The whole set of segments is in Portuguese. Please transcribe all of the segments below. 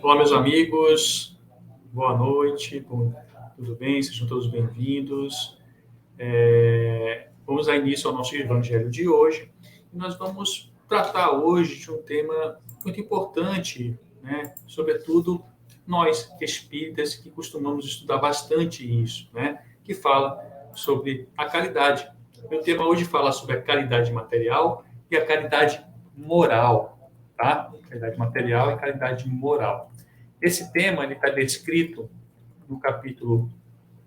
Olá, meus amigos, boa noite, tudo bem? Sejam todos bem-vindos. Vamos dar início ao nosso evangelho de hoje. E nós vamos tratar hoje de um tema muito importante, né? Sobretudo nós, espíritas, que costumamos estudar bastante isso, né? Que fala sobre a caridade. O tema hoje fala sobre a caridade material e a caridade moral, tá? Caridade material e caridade moral. Esse tema está descrito no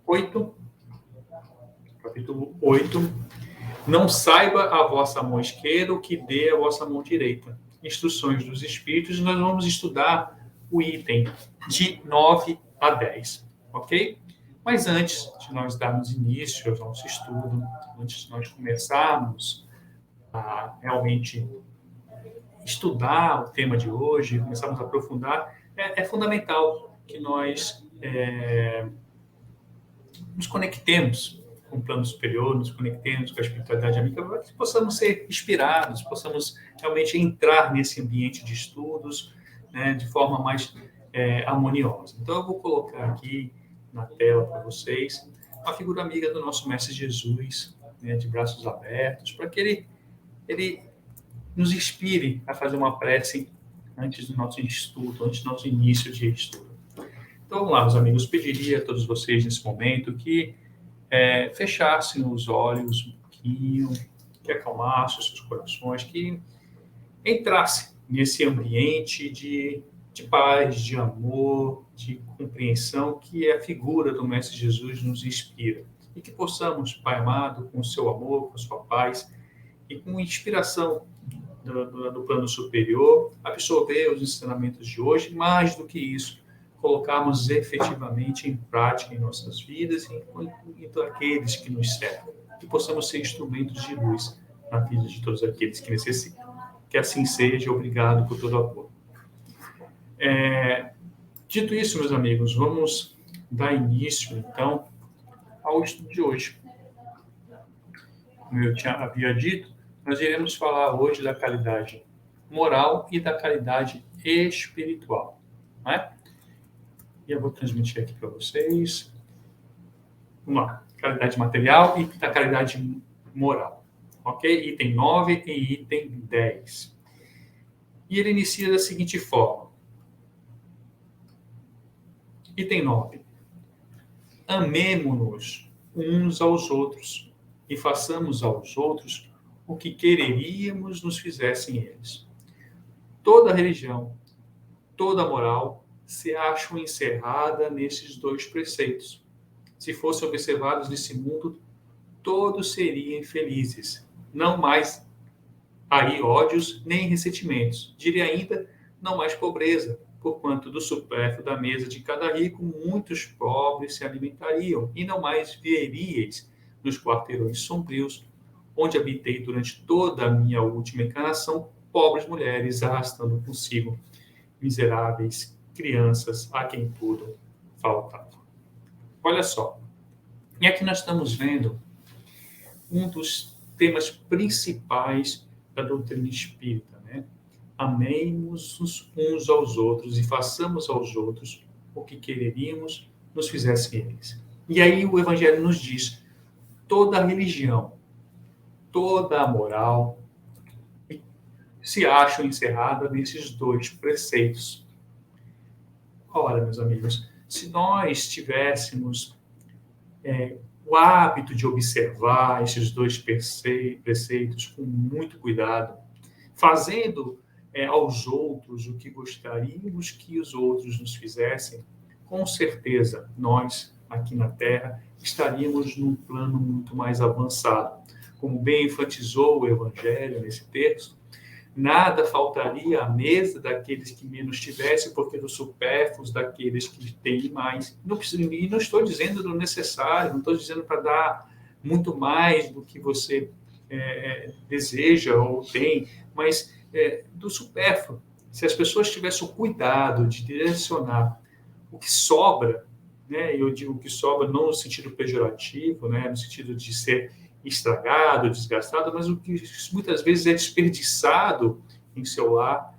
oito, capítulo 8. Não saiba a vossa mão esquerda o que dê a vossa mão direita. Instruções dos Espíritos. Nós vamos estudar o item de 9 a 10, ok? Mas antes de nós darmos início ao nosso estudo, antes de nós começarmos a realmente estudar o tema de hoje, começarmos a aprofundar, é fundamental que nós nos conectemos com o plano superior, nos conectemos com a espiritualidade amiga, para que possamos ser inspirados, possamos realmente entrar nesse ambiente de estudos, né, de forma mais harmoniosa. Então, eu vou colocar aqui na tela para vocês uma figura amiga do nosso Mestre Jesus, né, de braços abertos, para que ele nos inspire a fazer uma prece antes do nosso estudo, antes do nosso início de estudo. Então, vamos lá, meus amigos, pediria a todos vocês nesse momento que fechassem os olhos um pouquinho, que acalmassem os seus corações, que entrassem nesse ambiente de paz, de amor, de compreensão que a figura do Mestre Jesus nos inspira. E que possamos, Pai amado, com o seu amor, com a sua paz e com inspiração do plano superior, absorver os ensinamentos de hoje, mais do que isso, colocarmos efetivamente em prática em nossas vidas e em aqueles que nos cercam. Que possamos ser instrumentos de luz na vida de todos aqueles que necessitam. Que assim seja. Obrigado por todo o apoio. Dito isso, meus amigos, vamos dar início, então, ao estudo de hoje. Como eu havia dito, nós iremos falar hoje da caridade moral e da caridade espiritual, não é? E eu vou transmitir aqui para vocês. Vamos lá. Caridade material e da caridade moral. Ok? Item 9 e item 10. E ele inicia da seguinte forma. Item 9. Amemo-nos uns aos outros e façamos aos outros o que quereríamos nos fizessem eles. Toda religião, toda moral se acham encerrada nesses dois preceitos. Se fossem observados nesse mundo, todos seriam infelizes. Não mais aí ódios nem ressentimentos. Diria ainda, não mais pobreza, porquanto do supérfluo da mesa de cada rico, muitos pobres se alimentariam, e não mais veríeis nos quarteirões sombrios, onde habitei durante toda a minha última encarnação, pobres mulheres arrastando consigo miseráveis crianças a quem tudo faltava. Olha só, e aqui nós estamos vendo um dos temas principais da doutrina espírita, né? Amemos uns aos outros e façamos aos outros o que quereríamos nos fizessem eles. E aí o Evangelho nos diz, toda a religião, toda a moral se acham encerrada nesses dois preceitos. Ora, meus amigos, se nós tivéssemos o hábito de observar esses dois preceitos com muito cuidado, fazendo aos outros o que gostaríamos que os outros nos fizessem, com certeza nós, aqui na Terra, estaríamos num plano muito mais avançado. Como bem enfatizou o Evangelho nesse texto, nada faltaria à mesa daqueles que menos tivessem, porque dos supérfluos daqueles que têm mais. E não estou dizendo do necessário, não estou dizendo para dar muito mais do que você deseja ou tem, mas do supérfluo. Se as pessoas tivessem o cuidado de direcionar o que sobra, né, eu digo que sobra não no sentido pejorativo, né, no sentido de ser estragado, desgastado, mas o que muitas vezes é desperdiçado em seu lar,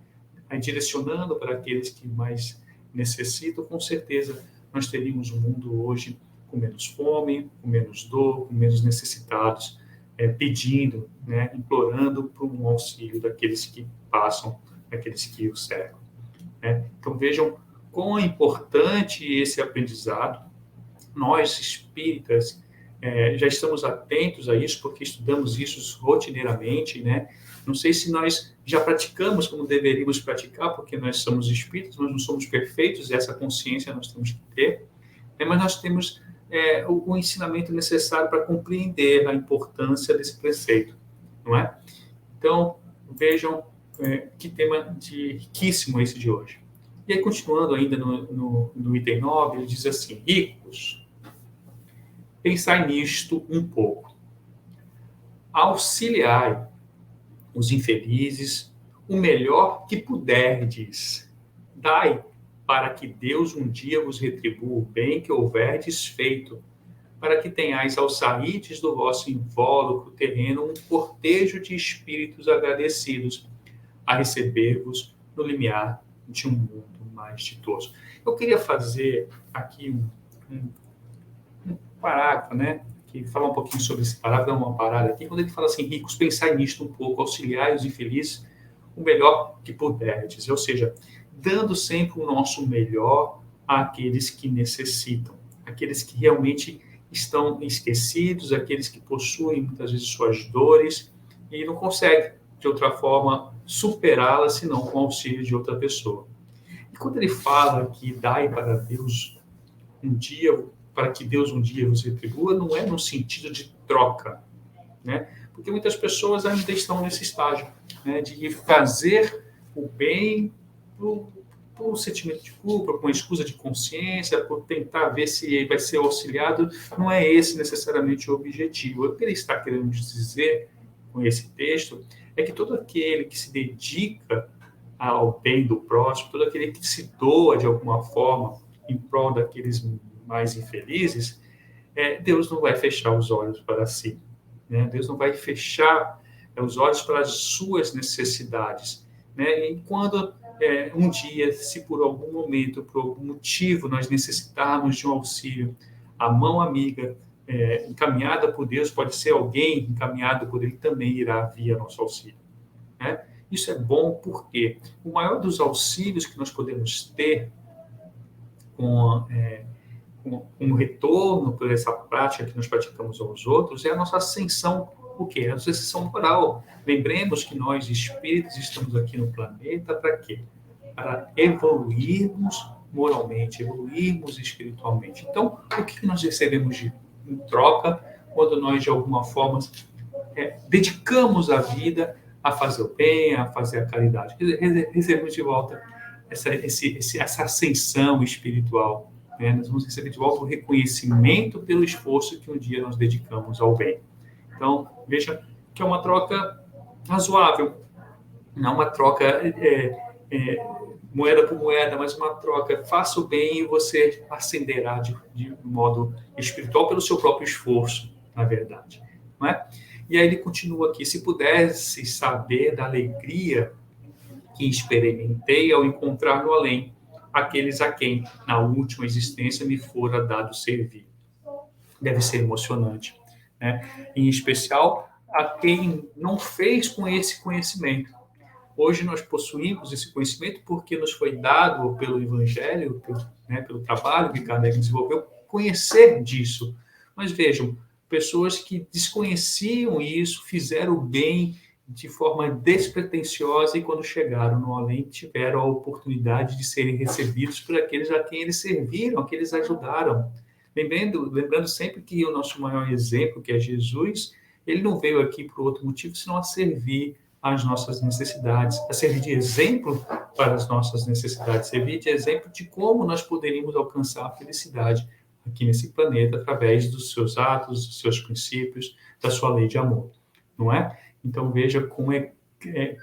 direcionando para aqueles que mais necessitam, com certeza nós teríamos um mundo hoje com menos fome, com menos dor, com menos necessitados, pedindo, né, implorando por um auxílio daqueles que passam, daqueles que o cercam. Né? Então vejam quão é importante esse aprendizado. Nós, espíritas, já estamos atentos a isso, porque estudamos isso rotineiramente, né? Não sei se nós já praticamos como deveríamos praticar, porque nós somos espíritas, nós não somos perfeitos, e essa consciência nós temos que ter, né? Mas nós temos o ensinamento necessário para compreender a importância desse preceito, não é? Então, vejam que tema riquíssimo esse de hoje. E aí, continuando ainda no item 9, ele diz assim: ricos, pensai nisto um pouco. Auxiliai os infelizes o melhor que puderdes. Dai para que Deus um dia vos retribua o bem que houverdes feito, para que tenhais aos saídes do vosso invólucro terreno um cortejo de espíritos agradecidos a receber-vos no limiar de um mundo mais ditoso. Eu queria fazer aqui um parágrafo, né? Que fala um pouquinho sobre esse parágrafo, dá uma parada aqui, quando ele fala assim: ricos, pensai nisto um pouco, auxiliai os infelizes o melhor que puderdes, ou seja, dando sempre o nosso melhor àqueles que necessitam, aqueles que realmente estão esquecidos, aqueles que possuem muitas vezes suas dores e não conseguem, de outra forma, superá-las, senão com o auxílio de outra pessoa. E quando ele fala que dai para Deus um dia, para que Deus um dia vos retribua, não é no sentido de troca, né? Porque muitas pessoas ainda estão nesse estágio, né, de fazer o bem por sentimento de culpa, com escusa de consciência, por tentar ver se vai ser auxiliado. Não é esse necessariamente o objetivo. O que ele está querendo dizer com esse texto é que todo aquele que se dedica ao bem do próximo, todo aquele que se doa de alguma forma em prol daqueles mais infelizes, Deus não vai fechar os olhos para si. Né? Deus não vai fechar os olhos para as suas necessidades. Né? E quando um dia, se por algum momento, por algum motivo, nós necessitarmos de um auxílio, a mão amiga encaminhada por Deus, pode ser alguém encaminhado por Ele, também irá via nosso auxílio. Né? Isso é bom porque o maior dos auxílios que nós podemos ter com um retorno por essa prática que nós praticamos aos outros é a nossa ascensão, o quê? A nossa ascensão moral. Lembremos que nós, espíritos, estamos aqui no planeta para quê? Para evoluirmos moralmente, evoluirmos espiritualmente. Então, o que nós recebemos em troca quando nós, de alguma forma, dedicamos a vida a fazer o bem, a fazer a caridade? Recebemos de volta essa ascensão espiritual. Né? Nós vamos receber de volta o reconhecimento pelo esforço que um dia nós dedicamos ao bem. Então, veja que é uma troca razoável, não uma troca moeda por moeda, mas uma troca, faça o bem e você ascenderá de modo espiritual pelo seu próprio esforço, na verdade. Não é? E aí ele continua aqui: se pudesse saber da alegria que experimentei ao encontrar no além aqueles a quem, na última existência, me fora dado servir. Deve ser emocionante. Né? Em especial, a quem não fez com esse conhecimento. Hoje nós possuímos esse conhecimento porque nos foi dado pelo Evangelho, pelo trabalho que Kardec desenvolveu, conhecer disso. Mas vejam, pessoas que desconheciam isso, fizeram o bem de forma despretensiosa e quando chegaram no além tiveram a oportunidade de serem recebidos por aqueles a quem eles serviram, a quem eles ajudaram. Lembrando sempre que o nosso maior exemplo, que é Jesus, ele não veio aqui por outro motivo, senão a servir às nossas necessidades, a servir de exemplo para as nossas necessidades, servir de exemplo de como nós poderíamos alcançar a felicidade aqui nesse planeta através dos seus atos, dos seus princípios, da sua lei de amor, não é? Então veja como é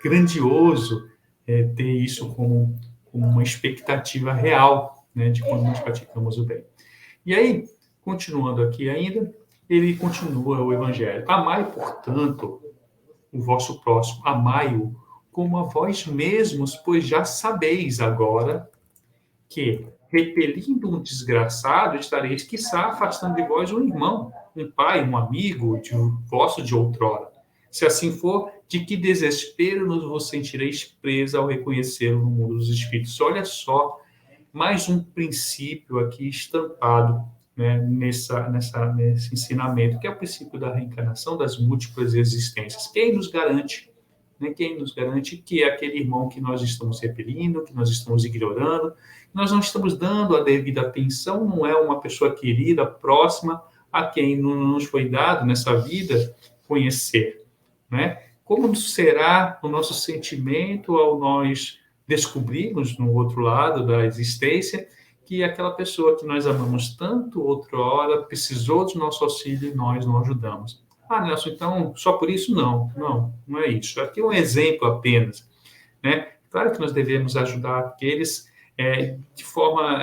grandioso ter isso como uma expectativa real, né, de quando nós praticamos o bem. E aí, continuando aqui ainda, ele continua o Evangelho. Amai, portanto, o vosso próximo, amai-o como a vós mesmos, pois já sabeis agora que, repelindo um desgraçado, estareis, quiçá, afastando de vós um irmão, um pai, um amigo de vosso de outrora. Se assim for, de que desespero nos vos sentireis presa ao reconhecê-lo no mundo dos espíritos? Olha só, mais um princípio aqui estampado, né, nesse ensinamento, que é o princípio da reencarnação, das múltiplas existências. Quem nos garante, né, quem nos garante que é aquele irmão que nós estamos repelindo, que nós estamos ignorando, nós não estamos dando a devida atenção, não é uma pessoa querida, próxima, a quem não nos foi dado nessa vida conhecer, né? Como será o nosso sentimento ao nós descobrirmos no outro lado da existência que aquela pessoa que nós amamos tanto outrora precisou do nosso auxílio e nós não ajudamos? Ah, Nelson, então só por isso não. Não, não é isso. Aqui é um exemplo apenas, né? Claro que nós devemos ajudar aqueles de forma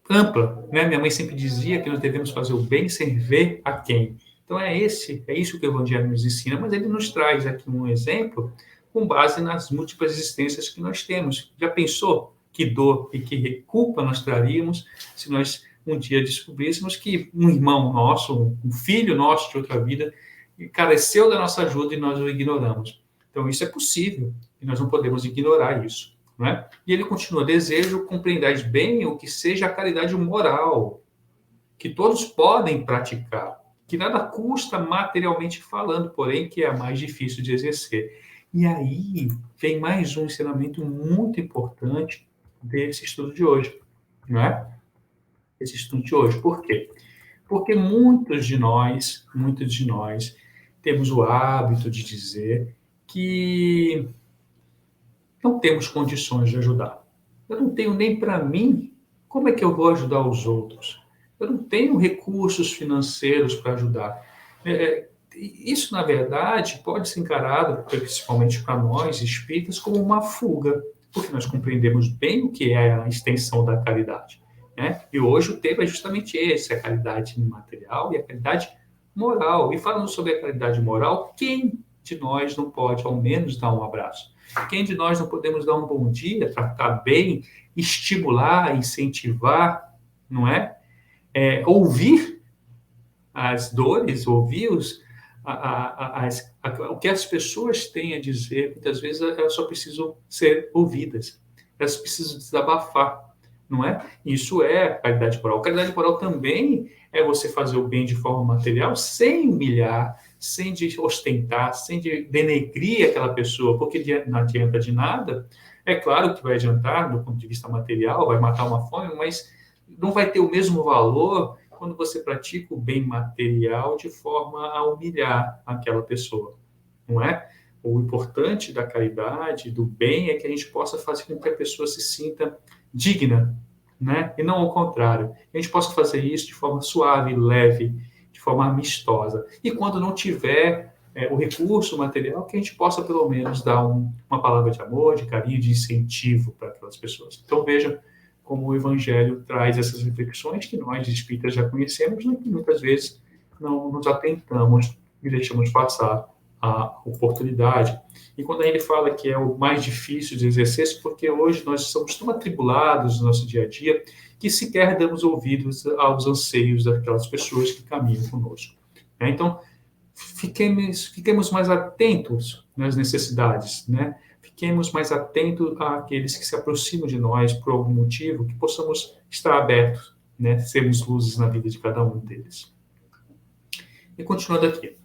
ampla, né? Minha mãe sempre dizia que nós devemos fazer o bem sem ver a quem. Então é isso que o Evangelho nos ensina, mas ele nos traz aqui um exemplo com base nas múltiplas existências que nós temos. Já pensou que dor e que culpa nós traríamos se nós um dia descobríssemos que um irmão nosso, um filho nosso de outra vida, careceu da nossa ajuda e nós o ignoramos? Então isso é possível e nós não podemos ignorar isso. Não é? E ele continua: desejo compreendais bem o que seja a caridade moral, que todos podem praticar, que nada custa materialmente falando, porém que é a mais difícil de exercer. E aí vem mais um ensinamento muito importante desse estudo de hoje, não é? Esse estudo de hoje. Por quê? Porque muitos de nós, temos o hábito de dizer que não temos condições de ajudar. Eu não tenho nem para mim, como é que eu vou ajudar os outros? Eu não tenho recursos financeiros para ajudar. Isso, na verdade, pode ser encarado, principalmente para nós espíritas, como uma fuga, porque nós compreendemos bem o que é a extensão da caridade, né? E hoje o tema é justamente esse: a caridade material e a caridade moral. E falando sobre a caridade moral, quem de nós não pode, ao menos, dar um abraço? Quem de nós não podemos dar um bom dia, tratar bem, estimular, incentivar, não é? Ouvir as dores, ouvir o que as pessoas têm a dizer. Muitas vezes elas só precisam ser ouvidas, elas precisam desabafar, não é? Isso é caridade moral. Caridade moral também é você fazer o bem de forma material sem humilhar, sem de ostentar, sem de denegrir aquela pessoa, porque não adianta de nada. É claro que vai adiantar do ponto de vista material, vai matar uma fome, mas não vai ter o mesmo valor quando você pratica o bem material de forma a humilhar aquela pessoa, não é? O importante da caridade, do bem, é que a gente possa fazer com que a pessoa se sinta digna, né? E não ao contrário. A gente possa fazer isso de forma suave, leve, de forma amistosa. E quando não tiver o recurso material, que a gente possa pelo menos dar uma palavra de amor, de carinho, de incentivo para aquelas pessoas. Então veja como o Evangelho traz essas reflexões que nós espíritas já conhecemos, mas que muitas vezes não nos atentamos e deixamos passar a oportunidade. E quando ele fala que é o mais difícil de exercer, porque hoje nós somos tão atribulados no nosso dia a dia que sequer damos ouvidos aos anseios daquelas pessoas que caminham conosco. Então, fiquemos mais atentos nas necessidades, né? Fiquemos mais atentos àqueles que se aproximam de nós por algum motivo, que possamos estar abertos, né? Sermos luzes na vida de cada um deles. E continuando aqui.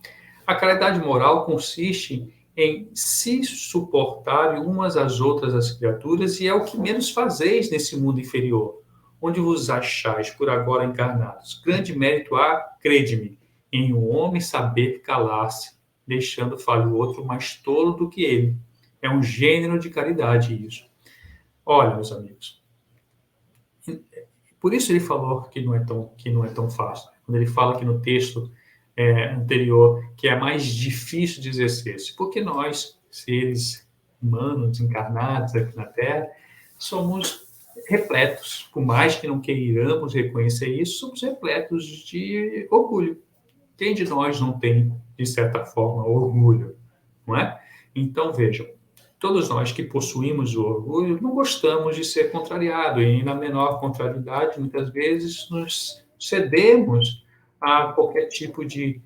A caridade moral consiste em se suportar umas às outras as criaturas, e é o que menos fazeis nesse mundo inferior, onde vos achais por agora encarnados. Grande mérito há, crede-me, em um homem saber calar-se, deixando falar o outro mais tolo do que ele. É um gênero de caridade isso. Olha, meus amigos, por isso ele falou que não é tão fácil. Quando ele fala aqui no texto anterior que é mais difícil de exercer-se, porque nós, seres humanos, encarnados aqui na Terra, somos repletos, por mais que não queiramos reconhecer isso, somos repletos de orgulho. Quem de nós não tem, de certa forma, orgulho, não é? Então, vejam, todos nós que possuímos o orgulho não gostamos de ser contrariado, e na menor contrariedade, muitas vezes, nos cedemos a qualquer tipo de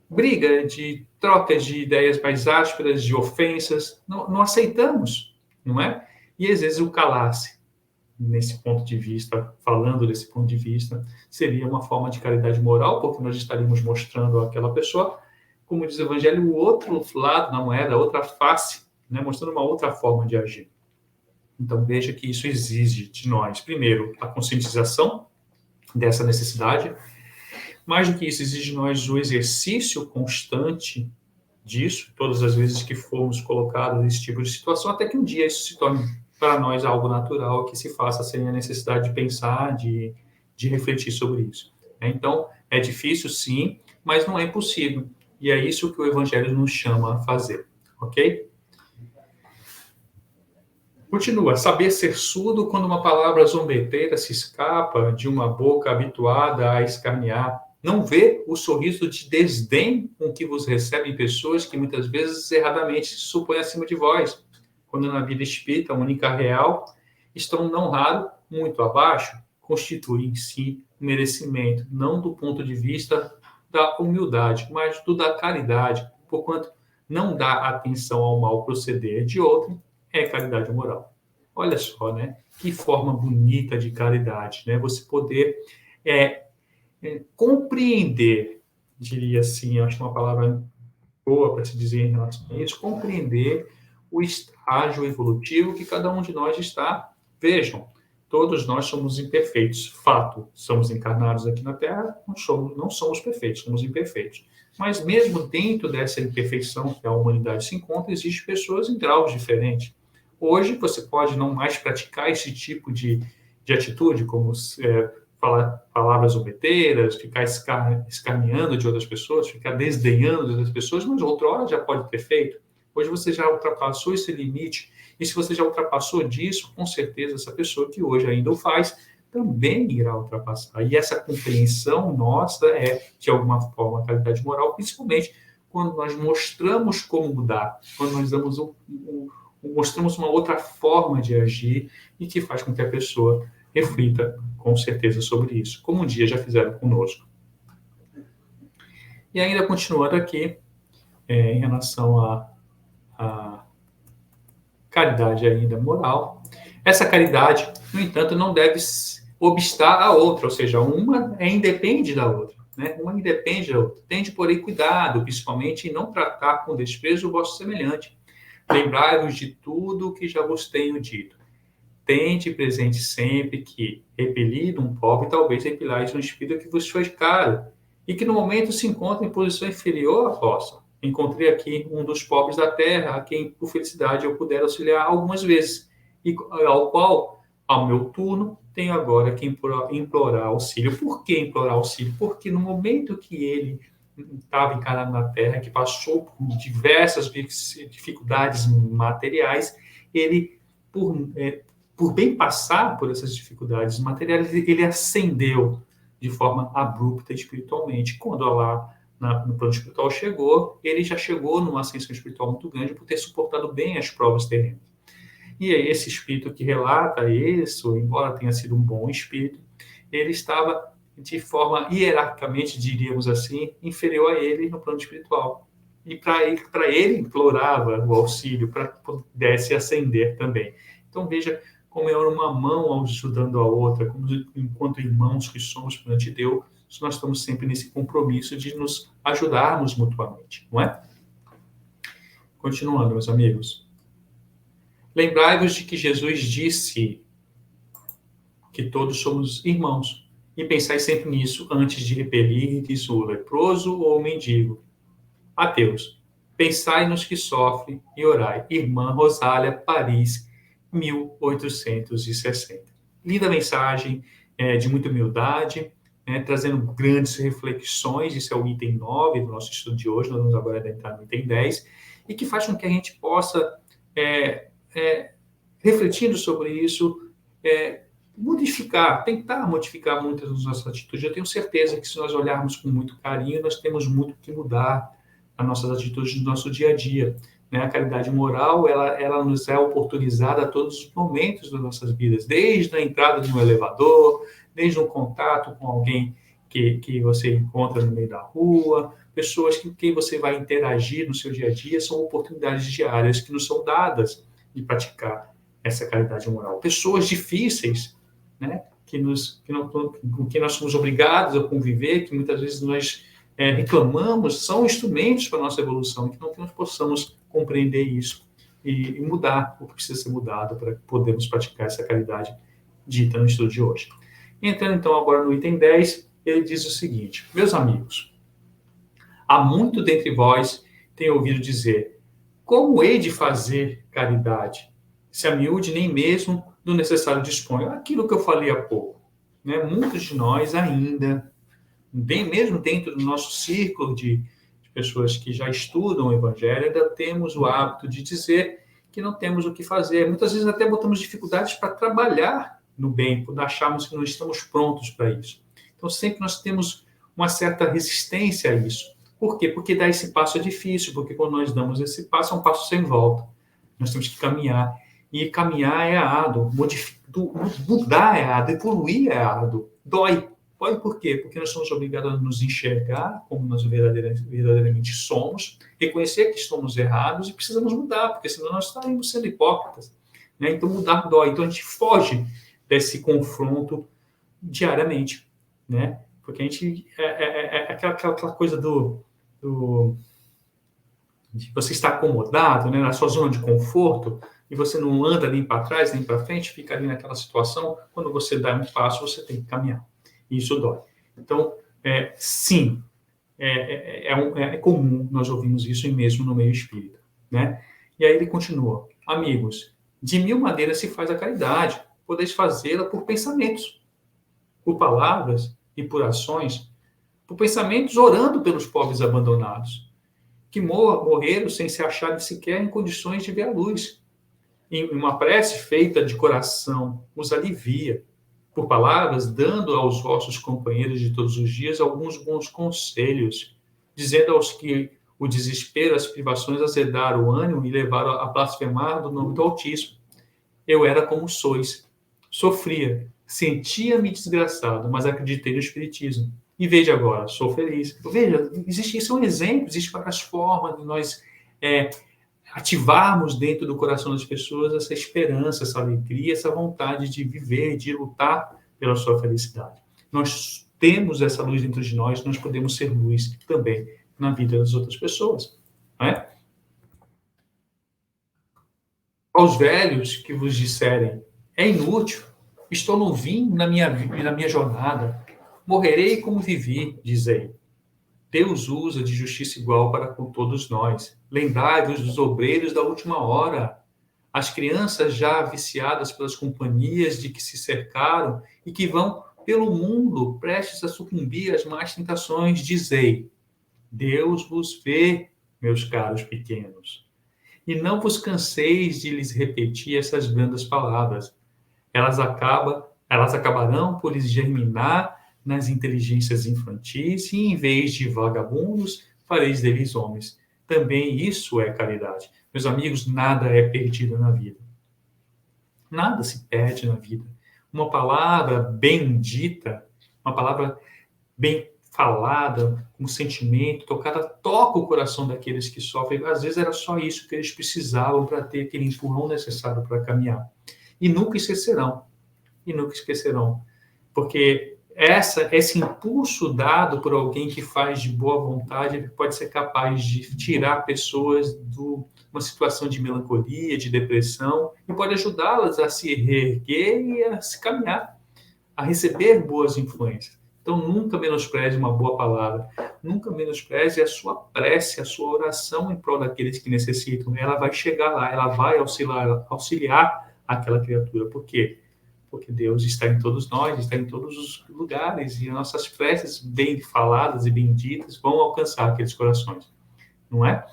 briga, de trocas de ideias mais ásperas, de ofensas, não aceitamos, não é? E às vezes o calar-se, nesse ponto de vista, falando desse ponto de vista, seria uma forma de caridade moral, porque nós estaríamos mostrando àquela pessoa, como diz o Evangelho, o outro lado da moeda, a outra face, né? Mostrando uma outra forma de agir. Então veja que isso exige de nós, primeiro, a conscientização dessa necessidade. Mais do que isso, exige de nós o exercício constante disso, todas as vezes que formos colocados nesse tipo de situação, até que um dia isso se torne para nós algo natural, que se faça sem a necessidade de pensar, de refletir sobre isso. Então, é difícil sim, mas não é impossível. E é isso que o Evangelho nos chama a fazer, ok? Continua, saber ser surdo quando uma palavra zombeteira se escapa de uma boca habituada a escarnear. Não vê o sorriso de desdém com que vos recebem pessoas que muitas vezes erradamente se supõem acima de vós, quando na vida espírita, única real, estão não raro muito abaixo, constitui em si um merecimento, não do ponto de vista da humildade, mas do da caridade, porquanto não dá atenção ao mal proceder de outro, é caridade moral. Olha só, né? Que forma bonita de caridade, né? Você poder compreender, diria assim, acho uma palavra boa para se dizer em relação a isso, compreender o estágio evolutivo que cada um de nós está. Vejam, todos nós somos imperfeitos, fato, somos encarnados aqui na Terra, não somos perfeitos, somos imperfeitos. Mas mesmo dentro dessa imperfeição que a humanidade se encontra, existem pessoas em graus diferentes. Hoje você pode não mais praticar esse tipo de atitude, como falar palavras obeteiras, ficar escarneando de outras pessoas, ficar desdenhando de outras pessoas, mas outra hora já pode ter feito. Hoje você já ultrapassou esse limite, e se você já ultrapassou disso, com certeza essa pessoa que hoje ainda o faz, também irá ultrapassar. E essa compreensão nossa é, de alguma forma, a qualidade moral, principalmente quando nós mostramos como mudar, quando nós damos mostramos uma outra forma de agir e que faz com que a pessoa reflita com certeza sobre isso, como um dia já fizeram conosco. E ainda continuando aqui, em relação à caridade ainda moral, essa caridade, no entanto, não deve obstar a outra, ou seja, uma independe da outra. Né? Uma independe da outra. Tende, porém, cuidado, principalmente, em não tratar com desprezo o vosso semelhante. Lembrai-vos de tudo o que já vos tenho dito. Tente presente sempre que, repelido um pobre, talvez repelais um espírito que vos foi caro, e que no momento se encontra em posição inferior à vossa. Encontrei aqui um dos pobres da terra, a quem, por felicidade, eu puder auxiliar algumas vezes, e ao qual, ao meu turno, tenho agora que implorar auxílio. Por que implorar auxílio? Porque no momento que ele estava encarnado na Terra, que passou por diversas dificuldades materiais, ele, por bem passar por essas dificuldades materiais, ele ascendeu de forma abrupta espiritualmente. Quando lá no plano espiritual chegou, ele já chegou numa ascensão espiritual muito grande por ter suportado bem as provas terrenas. E aí, esse espírito que relata isso, embora tenha sido um bom espírito, ele estava de forma hierarquicamente, diríamos assim, inferior a ele no plano espiritual. E para ele implorava o auxílio para que pudesse ascender também. Então veja como é uma mão ajudando a outra, como enquanto irmãos que somos perante Deus, nós estamos sempre nesse compromisso de nos ajudarmos mutuamente, não é? Continuando, meus amigos. Lembrai-vos de que Jesus disse que todos somos irmãos. E pensai sempre nisso antes de repelir o leproso ou o mendigo. Ateus, pensai nos que sofrem e orai. Irmã Rosália, Paris, 1860. Linda mensagem, de muita humildade, trazendo grandes reflexões. Isso é o item 9 do nosso estudo de hoje, nós vamos agora entrar no item 10, e que faz com que a gente possa, refletindo sobre isso, tentar modificar muitas das nossas atitudes. Eu tenho certeza que se nós olharmos com muito carinho, nós temos muito que mudar as nossas atitudes no nosso dia a dia. Né? A caridade moral, ela nos é oportunizada a todos os momentos das nossas vidas, desde a entrada de um elevador, desde um contato com alguém que você encontra no meio da rua, pessoas com quem você vai interagir no seu dia a dia, são oportunidades diárias que nos são dadas de praticar essa caridade moral. Pessoas difíceis, né? Com quem nós somos obrigados a conviver, que muitas vezes nós reclamamos, são instrumentos para a nossa evolução, que nós possamos compreender isso e mudar o que precisa ser mudado para podermos praticar essa caridade dita no estudo de hoje. Entrando então agora no item 10, ele diz o seguinte: meus amigos, há muito dentre vós tem ouvido dizer, como hei de fazer caridade, se a miúde nem mesmo do necessário dispõe? Aquilo que eu falei há pouco. Né? Muitos de nós ainda, bem mesmo dentro do nosso círculo de pessoas que já estudam o Evangelho, ainda temos o hábito de dizer que não temos o que fazer. Muitas vezes até botamos dificuldades para trabalhar no bem, por acharmos que não estamos prontos para isso. Então, sempre nós temos uma certa resistência a isso. Por quê? Porque dar esse passo é difícil, porque quando nós damos esse passo, é um passo sem volta. Nós temos que caminhar. E caminhar é árduo, mudar é árduo, evoluir é árduo, dói. Dói por quê? Porque nós somos obrigados a nos enxergar como nós verdadeiramente somos, reconhecer que estamos errados e precisamos mudar, porque senão nós estaremos sendo hipócritas. Né? Então, mudar dói. Então, a gente foge desse confronto diariamente. Né? Porque a gente... aquela coisa de você estar acomodado, né, na sua zona de conforto, e você não anda nem para trás, nem para frente, fica ali naquela situação, quando você dá um passo, você tem que caminhar. E isso dói. Então, sim, é comum nós ouvirmos isso mesmo no meio espírita. Né? E aí ele continua, amigos, de 1000 maneiras se faz a caridade, podeis fazê-la por pensamentos, por palavras e por ações, por pensamentos orando pelos pobres abandonados, que morreram sem se acharem sequer em condições de ver a luz. Em uma prece feita de coração os alivia, por palavras, dando aos vossos companheiros de todos os dias alguns bons conselhos, dizendo aos que o desespero, as privações azedaram o ânimo e levaram a blasfemar do nome do Altíssimo. Eu era como sois, sofria, sentia-me desgraçado, mas acreditei no Espiritismo. E veja agora, sou feliz. Veja, isso é um exemplo, existem várias formas de nós ativarmos dentro do coração das pessoas essa esperança, essa alegria, essa vontade de viver, de lutar pela sua felicidade. Nós temos essa luz dentro de nós, nós podemos ser luz também na vida das outras pessoas. Não é? Aos velhos que vos disserem, é inútil, estou no vinho na minha jornada, morrerei como vivi, dizei. Deus usa de justiça igual para com todos nós. Lembrai-vos dos obreiros da última hora, as crianças já viciadas pelas companhias de que se cercaram e que vão pelo mundo prestes a sucumbir às más tentações. Dizei, Deus vos vê, meus caros pequenos. E não vos canseis de lhes repetir essas brandas palavras. Elas acabarão por lhes germinar nas inteligências infantis, e em vez de vagabundos, fareis deles homens. Também isso é caridade. Meus amigos, nada é perdido na vida. Nada se perde na vida. Uma palavra bem dita, uma palavra bem falada, com sentimento, tocada, toca o coração daqueles que sofrem. Às vezes era só isso que eles precisavam para ter aquele empurrão necessário para caminhar. E nunca esquecerão. Porque esse impulso dado por alguém que faz de boa vontade pode ser capaz de tirar pessoas de uma situação de melancolia, de depressão, e pode ajudá-las a se reerguer e a se caminhar, a receber boas influências. Então, nunca menospreze uma boa palavra, nunca menospreze a sua prece, a sua oração em prol daqueles que necessitam. Ela vai chegar lá, ela vai auxiliar aquela criatura. Por quê? Porque Deus está em todos nós, está em todos os lugares, e as nossas preces bem faladas e bem ditas vão alcançar aqueles corações, não é?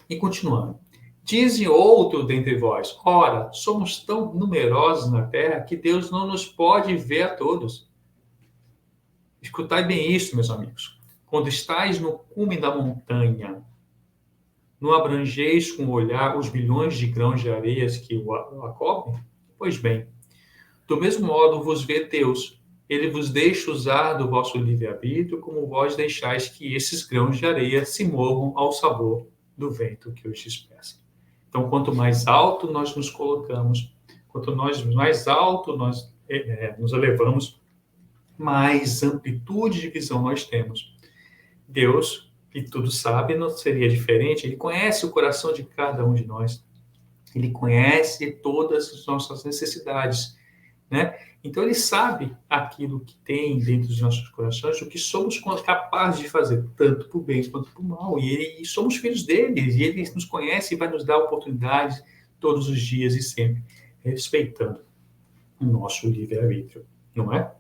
E continuando. Dize outro dentre vós, ora, somos tão numerosos na terra que Deus não nos pode ver a todos. Escutai bem isso, meus amigos. Quando estais no cume da montanha, não abrangeis com o olhar os bilhões de grãos de areias que o acobrem? Pois bem, do mesmo modo vos vê Deus. Ele vos deixa usar do vosso livre-arbítrio, como vós deixais que esses grãos de areia se movam ao sabor do vento que os dispersa. Então, quanto mais alto nós nos colocamos, quanto mais alto nós nos elevamos, mais amplitude de visão nós temos. Deus, que tudo sabe, não seria diferente. Ele conhece o coração de cada um de nós. Ele conhece todas as nossas necessidades, né? Então, ele sabe aquilo que tem dentro dos nossos corações, o que somos capazes de fazer, tanto para o bem quanto para o mal. E somos filhos dele, e ele nos conhece e vai nos dar oportunidades todos os dias e sempre, respeitando o nosso livre-arbítrio, não é?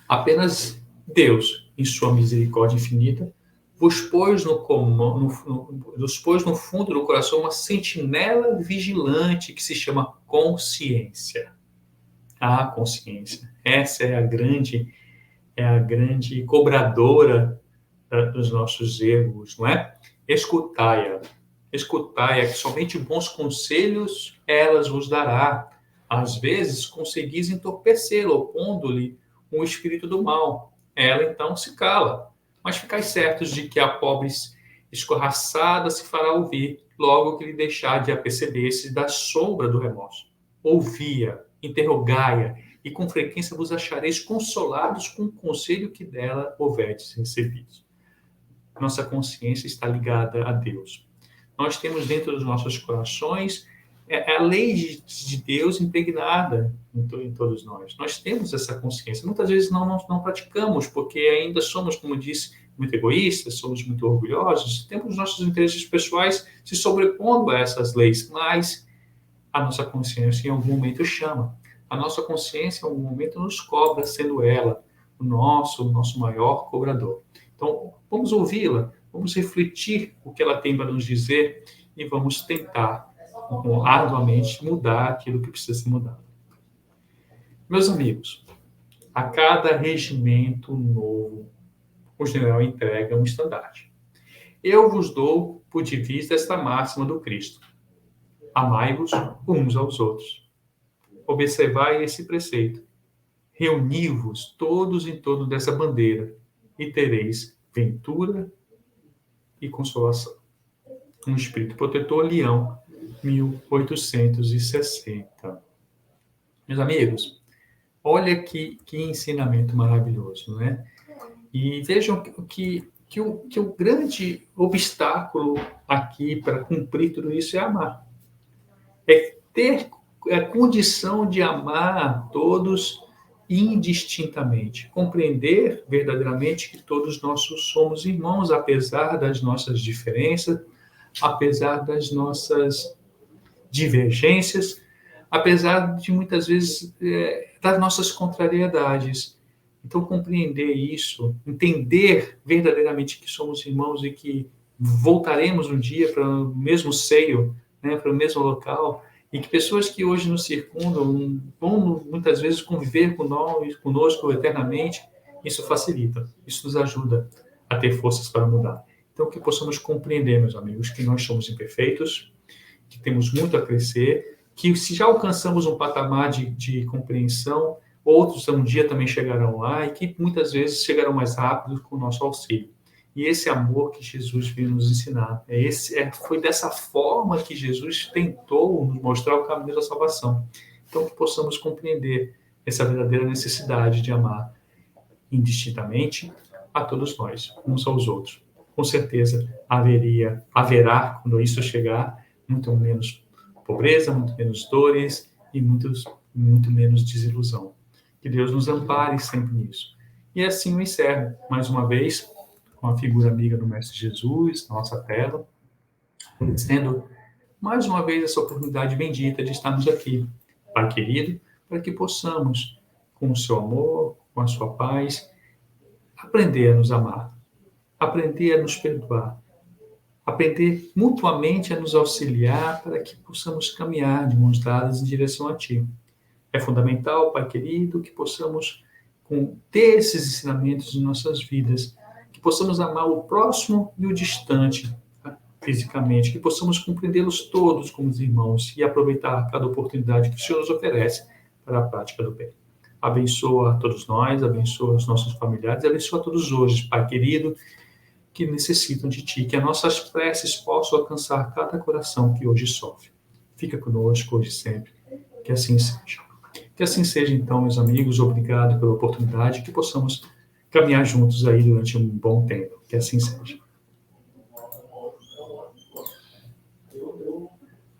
Apenas Deus, em sua misericórdia infinita, vos pôs no fundo do coração uma sentinela vigilante que se chama consciência. A consciência. Essa é a grande cobradora dos nossos erros, não é? Escutai-a, que somente bons conselhos elas vos dará. Às vezes conseguis entorpecê-la, opondo-lhe um espírito do mal. Ela então se cala, mas ficais certos de que a pobre escorraçada se fará ouvir, logo que lhe deixar de aperceber-se da sombra do remorso. Ouvi-a, interrogai-a, e com frequência vos achareis consolados com o conselho que dela houverdes recebido. Nossa consciência está ligada a Deus. Nós temos dentro dos nossos corações a lei de Deus impregnada em todos nós. Nós temos essa consciência. Muitas vezes não praticamos, porque ainda somos, como disse, muito egoístas, somos muito orgulhosos, temos nossos interesses pessoais se sobrepondo a essas leis, mas a nossa consciência em algum momento chama. A nossa consciência em algum momento nos cobra, sendo ela o nosso maior cobrador. Então, vamos ouvi-la, vamos refletir o que ela tem para nos dizer e vamos tentar arduamente mudar aquilo que precisa ser mudado. Meus amigos, a cada regimento novo, o general entrega um estandarte. Eu vos dou por divisa esta máxima do Cristo: amai-vos uns aos outros. Observai esse preceito. Reuni-vos todos em torno dessa bandeira e tereis ventura e consolação. Um espírito protetor, Leão, 1860. Meus amigos, olha que ensinamento maravilhoso, não é? E vejam que o grande obstáculo aqui para cumprir tudo isso é amar. É ter a condição de amar a todos indistintamente. Compreender verdadeiramente que todos nós somos irmãos, apesar das nossas diferenças, apesar das nossas divergências, apesar de muitas vezes das nossas contrariedades. Então, compreender isso, entender verdadeiramente que somos irmãos e que voltaremos um dia para o mesmo seio, né, para o mesmo local, e que pessoas que hoje nos circundam vão muitas vezes conviver conosco eternamente, isso facilita, isso nos ajuda a ter forças para mudar. Então, que possamos compreender, meus amigos, que nós somos imperfeitos, que temos muito a crescer, que se já alcançamos um patamar de compreensão, outros um dia também chegarão lá e que muitas vezes chegarão mais rápido com o nosso auxílio. E esse amor que Jesus veio nos ensinar, foi dessa forma que Jesus tentou nos mostrar o caminho da salvação. Então, que possamos compreender essa verdadeira necessidade de amar indistintamente a todos nós, uns aos outros. Com certeza haverá, quando isso chegar, muito menos pobreza, muito menos dores e muito menos desilusão. Que Deus nos ampare sempre nisso. E assim eu encerro, mais uma vez, com a figura amiga do Mestre Jesus, na nossa tela, agradecendo mais uma vez essa oportunidade bendita de estarmos aqui, Pai querido, para que possamos, com o seu amor, com a sua paz, aprender a nos amar, aprender a nos perdoar, aprender mutuamente a nos auxiliar para que possamos caminhar de mãos dadas em direção a Ti. É fundamental, Pai querido, que possamos ter esses ensinamentos em nossas vidas, que possamos amar o próximo e o distante, fisicamente, que possamos compreendê-los todos como irmãos e aproveitar cada oportunidade que o Senhor nos oferece para a prática do bem. Abençoa a todos nós, abençoa os nossos familiares, abençoa a todos hoje, Pai querido, que necessitam de Ti, que as nossas preces possam alcançar cada coração que hoje sofre. Fica conosco hoje e sempre, que assim seja. Que assim seja, então, meus amigos, obrigado pela oportunidade, que possamos caminhar juntos aí durante um bom tempo. Que assim seja.